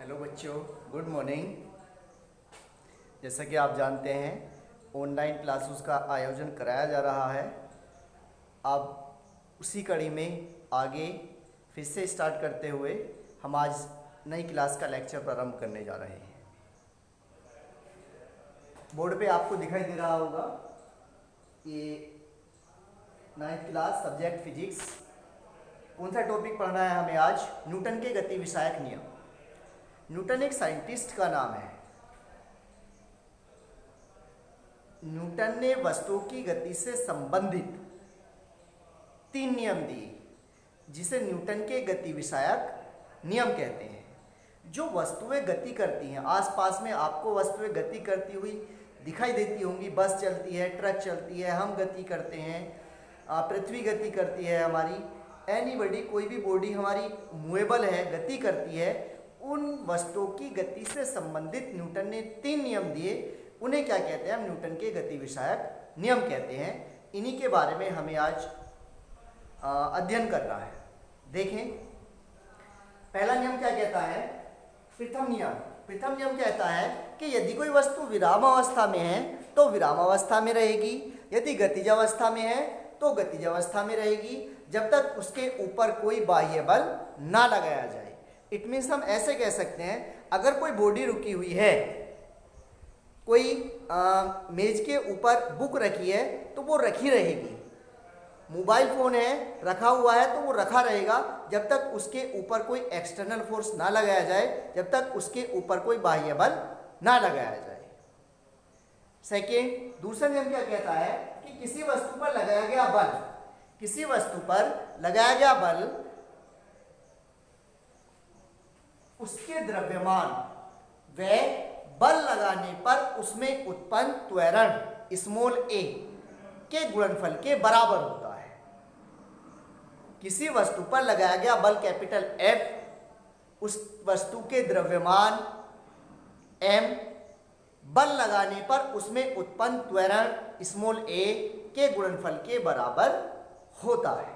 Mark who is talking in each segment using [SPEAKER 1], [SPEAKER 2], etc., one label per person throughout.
[SPEAKER 1] Hello बच्चों, good morning. जैसा कि आप जानते हैं ऑनलाइन क्लासेस का आयोजन कराया जा रहा है। अब उसी कड़ी में आगे फिर से स्टार्ट करते हुए हम आज नई क्लास का लेक्चर प्रारंभ करने जा रहे हैं। बोर्ड पे आपको दिखाई दे रहा होगा ये 9th क्लास सब्जेक्ट फिजिक्स। कौन सा टॉपिक पढ़ना है हमें आज? न्यूटन के गति विषयक नियम। न्यूटन एक साइंटिस्ट का नाम है। न्यूटन ने वस्तु की गति से संबंधित 3 नियम दिए जिसे न्यूटन के गति विषयक नियम कहते हैं। जो वस्तुएं गति करती हैं, आसपास में आपको वस्तुएं गति करती हुई दिखाई देती होंगी। बस चलती है, ट्रक चलती है, हम गति करते हैं, पृथ्वी गति करती है हमारी, एनीबॉडी, कोई भी बॉडी हमारी मूवेबल है, गति करती है। उन वस्तुओं की गति से संबंधित न्यूटन ने 3 नियम दिए। उन्हें क्या कहते हैं? हम न्यूटन के गति विषयक नियम कहते हैं। इन्हीं के बारे में हमें आज अध्ययन करना है। देखें, पहला नियम क्या कहता है? प्रथम नियम कहता है कि यदि कोई वस्तु विराम अवस्था में है तो विराम अवस्था में रहेगी, यदि गतिज अवस्था में है तो गतिज अवस्था में रहेगी, जब तक उसके ऊपर कोई बाह्य बल ना लगाया जाए। इट मीन्स हम ऐसे कह सकते हैं, अगर कोई बॉडी रुकी हुई है, कोई मेज के ऊपर बुक रखी है तो वो रखी रहेगी। मोबाइल फ़ोन है, रखा हुआ है तो वो रखा रहेगा जब तक उसके ऊपर कोई एक्सटर्नल फोर्स ना लगाया जाए, जब तक उसके ऊपर कोई बाह्य बल ना लगाया जाए। सेकेंड, दूसरा नियम क्या कहता है कि किसी वस्तु पर लगाया गया बल उसके द्रव्यमान व बल लगाने पर उसमें उत्पन्न त्वरण स्मॉल a के गुणनफल के बराबर होता है। किसी वस्तु पर लगाया गया बल कैपिटल F, उस वस्तु के द्रव्यमान m, बल लगाने पर उसमें उत्पन्न त्वरण स्मॉल a के गुणनफल के बराबर होता है।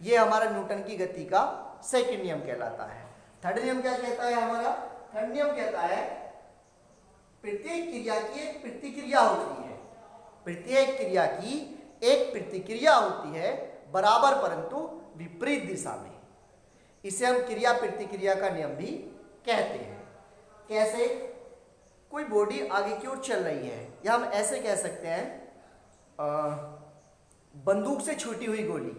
[SPEAKER 1] यह हमारा न्यूटन की गति का सेकंड नियम कहलाता है। थर्ड नियम क्या कहता है हमारा? थर्ड नियम कहता है प्रत्येक क्रिया की एक प्रतिक्रिया होती है। प्रत्येक क्रिया की एक प्रतिक्रिया होती है, बराबर परंतु विपरीत दिशा में। इसे हम क्रिया प्रतिक्रिया का नियम भी कहते हैं। कैसे? कोई बॉडी आगे की ओर चल रही है, या हम ऐसे कह सकते हैं बंदूक से छूटी हुई गोली।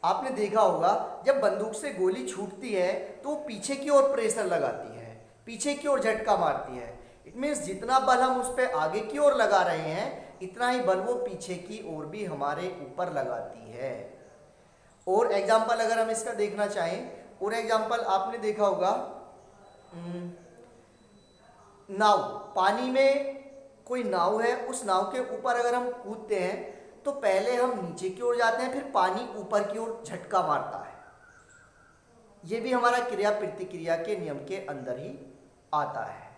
[SPEAKER 1] आपने देखा होगा जब बंदूक से गोली छूटती है तो पीछे की ओर प्रेशर लगाती है, पीछे की ओर झटका मारती है। इट मीन्स जितना बल हम उस पर आगे की ओर लगा रहे हैं, इतना ही बल वो पीछे की ओर भी हमारे ऊपर लगाती है। और एग्जाम्पल अगर हम इसका देखना चाहें, और एग्जाम्पल आपने देखा होगा नाव, पानी में कोई नाव है, उस नाव के ऊपर अगर हम कूदते हैं तो पहले हम नीचे की ओर जाते हैं, फिर पानी ऊपर की ओर झटका मारता है। यह भी हमारा क्रिया प्रतिक्रिया के नियम के अंदर ही आता है।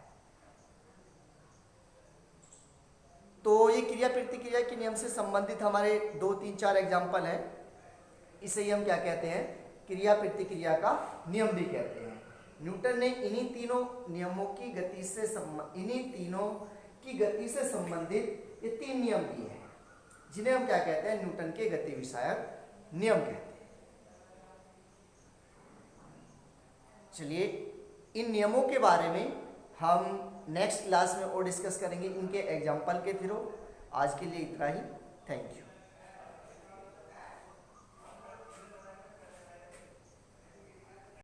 [SPEAKER 1] तो ये क्रिया प्रतिक्रिया के नियम से संबंधित हमारे 2, 3, 4 एग्जाम्पल हैं। इसे हम क्या कहते हैं? क्रिया प्रतिक्रिया का नियम भी कहते हैं। न्यूटन ने इन्हीं तीनों की गति से संबंधित ये 3 नियम दिए हैं, जिन्हें हम क्या कहते हैं? न्यूटन के गति विषयक नियम कहते हैं। चलिए, इन नियमों के बारे में हम नेक्स्ट क्लास में और डिस्कस करेंगे, इनके एग्जाम्पल के थ्रू। आज के लिए इतना ही। Thank you.